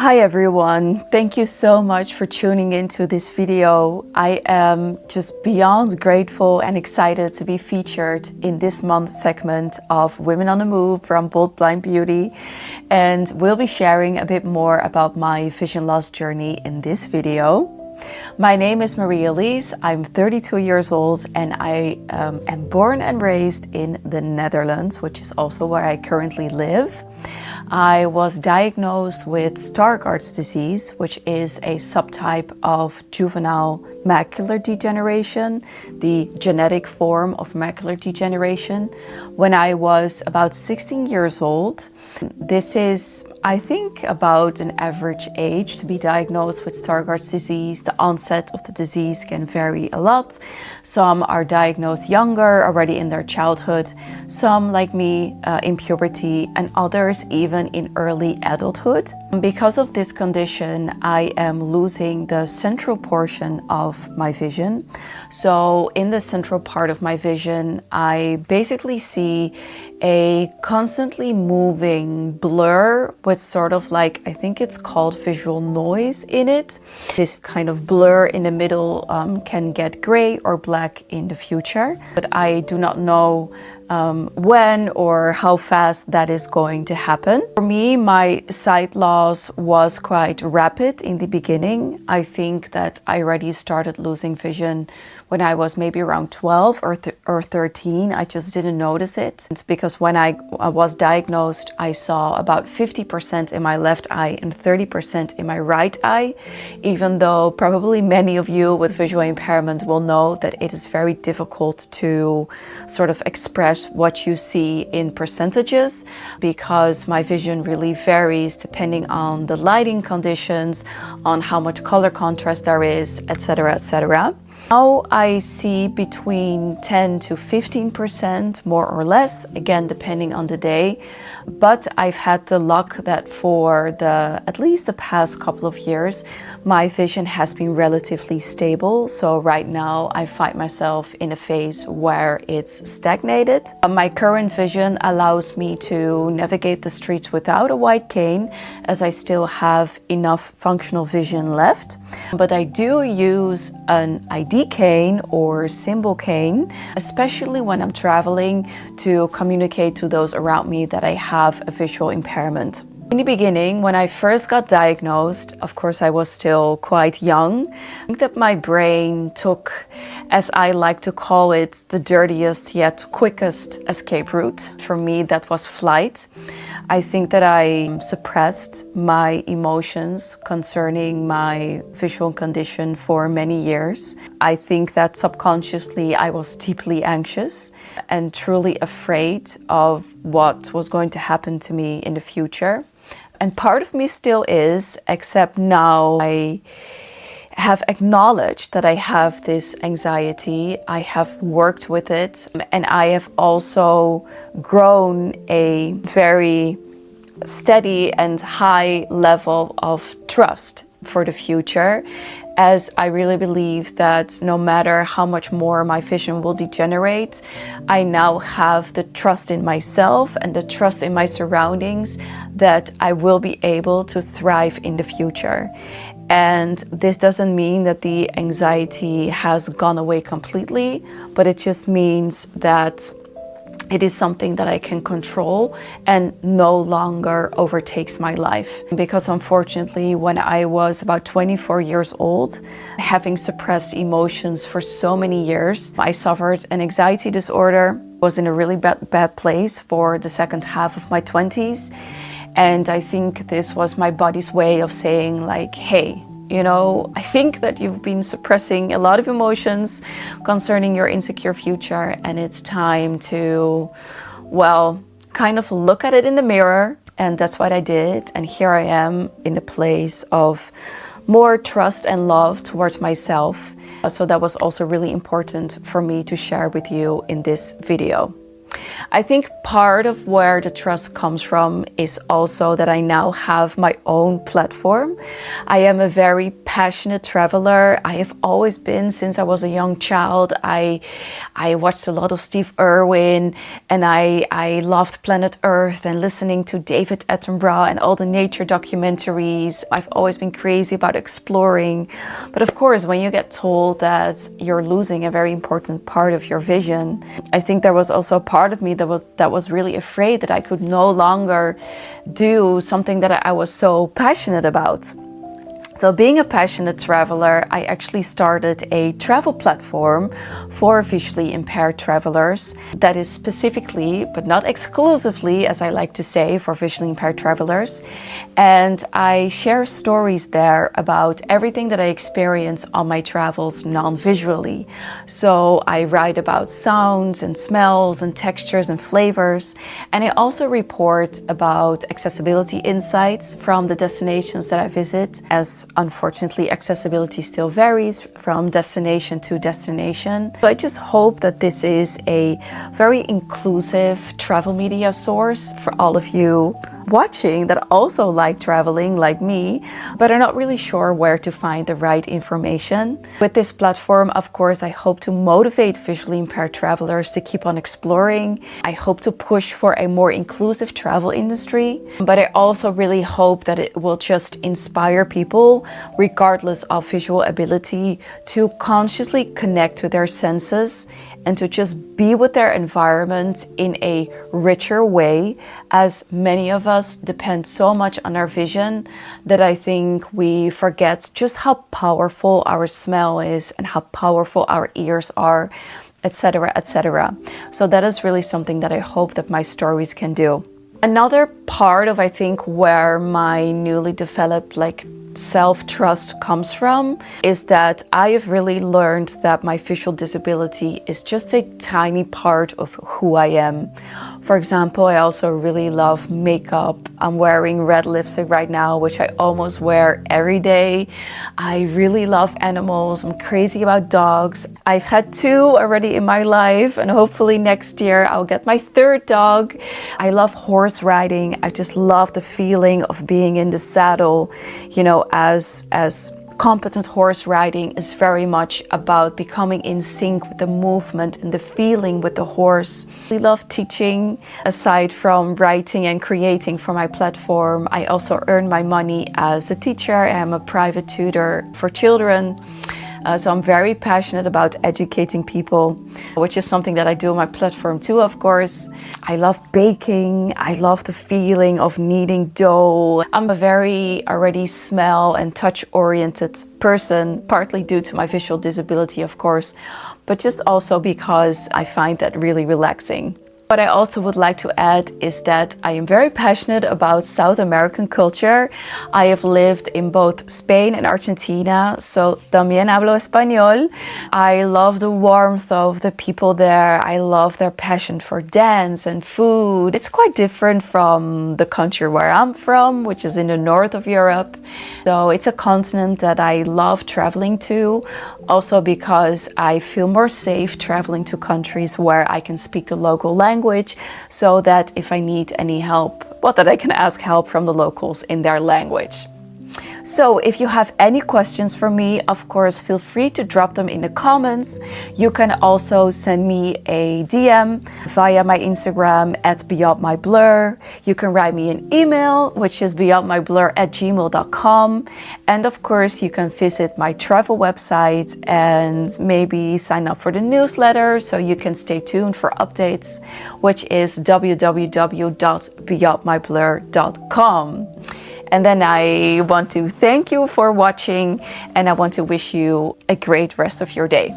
Hi everyone, thank you so much for tuning into this video. I am just beyond grateful and excited to be featured in this month's segment of Women on the Move from Bold Blind Beauty, and we'll be sharing a bit more about my vision loss journey in this video. My name is Marie-Elise, I'm 32 years old and I am born and raised in the Netherlands, which is also where I currently live. I was diagnosed with Stargardt's disease, which is a subtype of juvenile macular degeneration, the genetic form of macular degeneration, when I was about 16 years old. This is, I think, about an average age to be diagnosed with Stargardt's disease. The onset of the disease can vary a lot. Some are diagnosed younger, already in their childhood, some, like me, in puberty, and others even in early adulthood. Because of this condition, I am losing the central portion of my vision. So in the central part of my vision, I basically see a constantly moving blur with sort of like, I think it's called visual noise in it. This kind of blur in the middle can get gray or black in the future, but I do not know when or how fast that is going to happen. For me, my sight loss was quite rapid in the beginning. I think that I already started losing vision when I was maybe around 12 or 13. I just didn't notice it. It's because when I was diagnosed, I saw about 50% in my left eye and 30% in my right eye, even though probably many of you with visual impairment will know that it is very difficult to sort of express what you see in percentages, because my vision really varies depending on the lighting conditions, on how much color contrast there is, etc., etc. Now I see between 10 to 15%, more or less, again depending on the day. But I've had the luck that for at least the past couple of years, my vision has been relatively stable. So right now I find myself in a phase where it's stagnated. My current vision allows me to navigate the streets without a white cane, as I still have enough functional vision left. But I do use an ID cane or symbol cane, especially when I'm traveling, to communicate to those around me that I have a visual impairment. In the beginning, when I first got diagnosed, of course I was still quite young. I think that my brain took, as I like to call it, the dirtiest yet quickest escape route. For me, that was flight. I think that I suppressed my emotions concerning my visual condition for many years. I think that subconsciously I was deeply anxious and truly afraid of what was going to happen to me in the future. And part of me still is, except now I have acknowledged that I have this anxiety. I have worked with it, and I have also grown a very steady and high level of trust for the future, as I really believe that no matter how much more my vision will degenerate, I now have the trust in myself and the trust in my surroundings that I will be able to thrive in the future. And this doesn't mean that the anxiety has gone away completely, but it just means that it is something that I can control and no longer overtakes my life. Because unfortunately, when I was about 24 years old, having suppressed emotions for so many years, I suffered an anxiety disorder, was in a really bad place for the second half of my 20s. And I think this was my body's way of saying like, hey, you know, I think that you've been suppressing a lot of emotions concerning your insecure future, and it's time to, well, kind of look at it in the mirror. And that's what I did. And here I am in a place of more trust and love towards myself. So that was also really important for me to share with you in this video. I think part of where the trust comes from is also that I now have my own platform. I am a very passionate traveler. I have always been since I was a young child. I watched a lot of Steve Irwin, and I loved Planet Earth and listening to David Attenborough and all the nature documentaries. I've always been crazy about exploring. But of course, when you get told that you're losing a very important part of your vision, I think there was also a part of me that was really afraid that I could no longer do something that I was so passionate about. So being a passionate traveler, I actually started a travel platform for visually impaired travelers that is specifically, but not exclusively, as I like to say, for visually impaired travelers. And I share stories there about everything that I experience on my travels non-visually. So I write about sounds and smells and textures and flavors. And I also report about accessibility insights from the destinations that I visit, as unfortunately, accessibility still varies from destination to destination. So I just hope that this is a very inclusive travel media source for all of you watching that also like traveling like me, but are not really sure where to find the right information. With this platform, of course, I hope to motivate visually impaired travelers to keep on exploring. I hope to push for a more inclusive travel industry, but I also really hope that it will just inspire people, regardless of visual ability, to consciously connect to their senses and to just be with their environment in a richer way, as many of us depend so much on our vision that I think we forget just how powerful our smell is and how powerful our ears are, etc., etc. So that is really something that I hope that my stories can do. Another part of, I think, where my newly developed self-trust comes from is that I have really learned that my visual disability is just a tiny part of who I am. For example, I also really love makeup. I'm wearing red lipstick right now, which I almost wear every day. I really love animals. I'm crazy about dogs. I've had 2 already in my life, and hopefully next year I'll get my 3rd dog. I love horse riding. I just love the feeling of being in the saddle, you know, as competent horse riding is very much about becoming in sync with the movement and the feeling with the horse. I love teaching. Aside from writing and creating for my platform, I also earn my money as a teacher. I am a private tutor for children. So I'm very passionate about educating people, which is something that I do on my platform too, of course. I love baking. I love the feeling of kneading dough. I'm a very already smell and touch oriented person, partly due to my visual disability, of course, but just also because I find that really relaxing. What I also would like to add is that I am very passionate about South American culture. I have lived in both Spain and Argentina, so también hablo español. I love the warmth of the people there. I love their passion for dance and food. It's quite different from the country where I'm from, which is in the north of Europe. So it's a continent that I love traveling to, also because I feel more safe traveling to countries where I can speak the local language, so that if I need any help, well, that I can ask help from the locals in their language. So if you have any questions for me, of course, feel free to drop them in the comments. You can also send me a DM via my Instagram @beyondmyblur. You can write me an email, which is beyondmyblur@gmail.com. And of course, you can visit my travel website and maybe sign up for the newsletter so you can stay tuned for updates, which is www.beyondmyblur.com. And then I want to thank you for watching, and I want to wish you a great rest of your day.